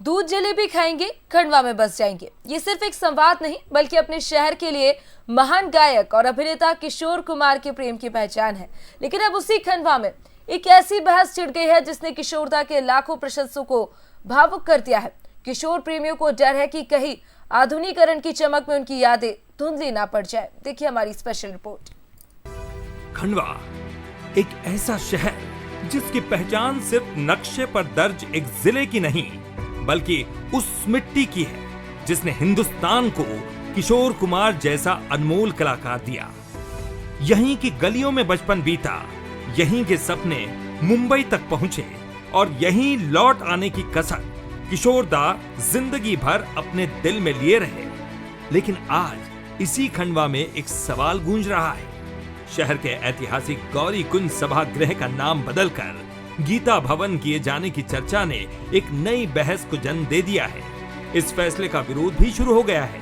दूध जलेबी खाएंगे, खंडवा में बस जाएंगे। ये सिर्फ एक संवाद नहीं बल्कि अपने शहर के लिए महान गायक और अभिनेता किशोर कुमार के प्रेम की पहचान है। लेकिन अब उसी खंडवा में एक ऐसी बहस छिड़ गई है जिसने किशोरदा के लाखों प्रशंसकों को भावुक कर दिया है। किशोर प्रेमियों को डर है कि कहीं आधुनिकीकरण की चमक में उनकी यादें धुंधली ना पड़ जाए। देखिए हमारी स्पेशल रिपोर्ट। खंडवा एक ऐसा शहर जिसकी पहचान सिर्फ नक्शे पर दर्ज एक जिले की नहीं बल्कि उस मिट्टी की है जिसने हिंदुस्तान को किशोर कुमार जैसा अनमोल कलाकार दिया। यहीं की गलियों में बचपन बीता, यहीं के सपने मुंबई तक पहुंचे और यहीं लौट आने की कसर किशोरदा जिंदगी भर अपने दिल में लिए रहे। लेकिन आज इसी खंडवा में एक सवाल गूंज रहा है। शहर के ऐतिहासिक गौरी कुंज सभागृह का नाम बदलकर गीता भवन किए जाने की चर्चा ने एक नई बहस को जन्म दे दिया है। इस फैसले का विरोध भी शुरू हो गया है।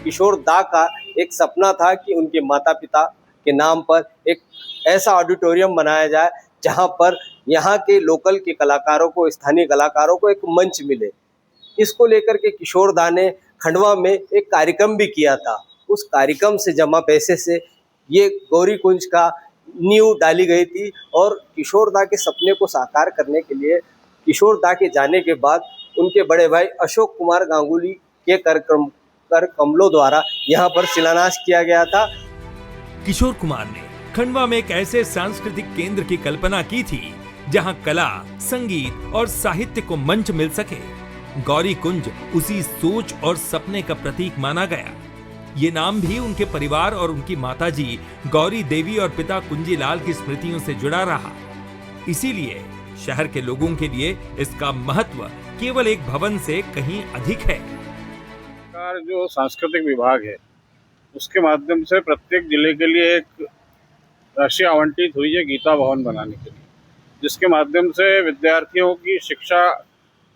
किशोरदा का एक सपना था कि उनके माता पिता के नाम पर एक ऐसा ऑडिटोरियम बनाया जाए जहां पर यहाँ के लोकल के कलाकारों को, स्थानीय कलाकारों को एक मंच मिले। इसको लेकर के किशोरदा ने खंडवा में एक कार्यक्रम भी किया था। उस कार्यक्रम से जमा पैसे से ये गौरी कुंज का नींव डाली गई थी और किशोरदा के सपने को साकार करने के लिए किशोरदा के जाने के बाद उनके बड़े भाई अशोक कुमार गांगुली के कर कमलों द्वारा यहाँ पर शिलान्यास किया गया था। किशोर कुमार ने खंडवा में एक ऐसे सांस्कृतिक केंद्र की कल्पना की थी जहां कला, संगीत और साहित्य को मंच मिल सके। गौरी कुंज उसी सोच और सपने का प्रतीक माना गया। ये नाम भी उनके परिवार और उनकी माताजी गौरी देवी और पिता कुंजीलाल की स्मृतियों से जुड़ा रहा। इसीलिए शहर के लोगों के लिए इसका महत्व केवल एक भवन से कहीं अधिक है। जो सांस्कृतिक विभाग है उसके माध्यम से प्रत्येक जिले के लिए एक राशि आवंटित हुई है गीता भवन बनाने के लिए, जिसके माध्यम से विद्यार्थियों की शिक्षा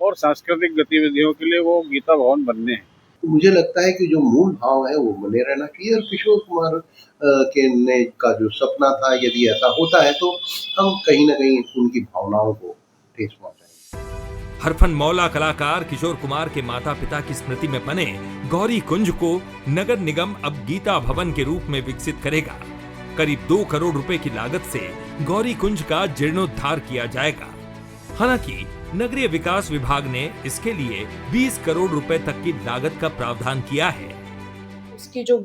और सांस्कृतिक गतिविधियों के लिए वो गीता भवन बनने हैं। तो मुझे लगता है कि जो मूल भाव है वो बने रहना चाहिए और किशोर कुमार के का जो सपना था, यदि ऐसा होता है तो हम कहीं ना कहीं उनकी भावनाओं को ठेस पहुंचाएंगे। हरफन मौला कलाकार किशोर कुमार के माता पिता की स्मृति में बने गौरी कुंज को नगर निगम अब गीता भवन के रूप में विकसित करेगा। करीब 2 करोड़ रुपए की लागत से गौरी कुंज का जीर्णोद्धार किया जाएगा। हालांकि नगरीय विकास विभाग ने इसके लिए 20 करोड़ रुपए तक की लागत का प्रावधान किया है। उसकी जो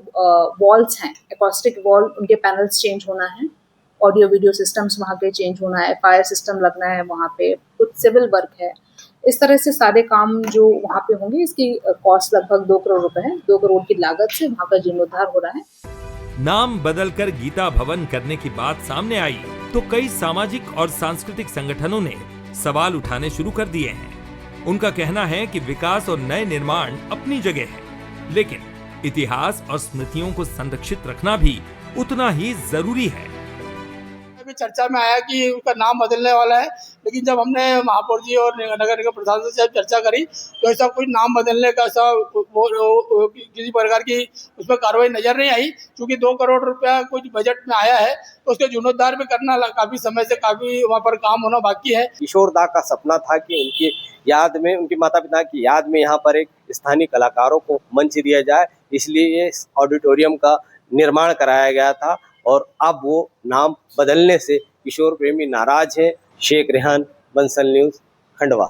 वॉल्स हैं, एकॉस्टिक वॉल, उनके पैनल्स चेंज होना है, ऑडियो वीडियो सिस्टम्स वहाँ के चेंज होना है, फायर सिस्टम लगना है, वहाँ पे कुछ सिविल वर्क है। इस तरह से सारे काम जो वहाँ पे होंगे, इसकी कॉस्ट लगभग 2 करोड़ रुपए है। 2 करोड़ की लागत से वहाँ का जीर्णोद्धार हो रहा है। नाम बदलकर गीता भवन करने की बात सामने आई तो कई सामाजिक और सांस्कृतिक संगठनों ने सवाल उठाने शुरू कर दिए हैं। उनका कहना है कि विकास और नए निर्माण अपनी जगह है, लेकिन इतिहास और स्मृतियों को संरक्षित रखना भी उतना ही जरूरी है। अभी चर्चा में आया कि उसका नाम बदलने वाला है, लेकिन जब हमने महापौर जी और नगर निगम प्रशासन से चर्चा करी तो ऐसा कुछ नाम बदलने का ऐसा किसी प्रकार की उसमें कार्रवाई नजर नहीं आई। क्योंकि 2 करोड़ रुपया कुछ बजट में आया है तो उसके जीर्णोद्धार भी करना काफी समय से काफी वहाँ पर काम होना बाकी है। किशोरदा का सपना था कि उनकी याद में, उनके माता पिता की याद में यहाँ पर एक स्थानीय कलाकारों को मंच दिया जाए, इसलिए इस ऑडिटोरियम का निर्माण कराया गया था। और अब वो नाम बदलने से किशोर प्रेमी नाराज हैं। शेख रेहान, बंसल न्यूज़, खंडवा।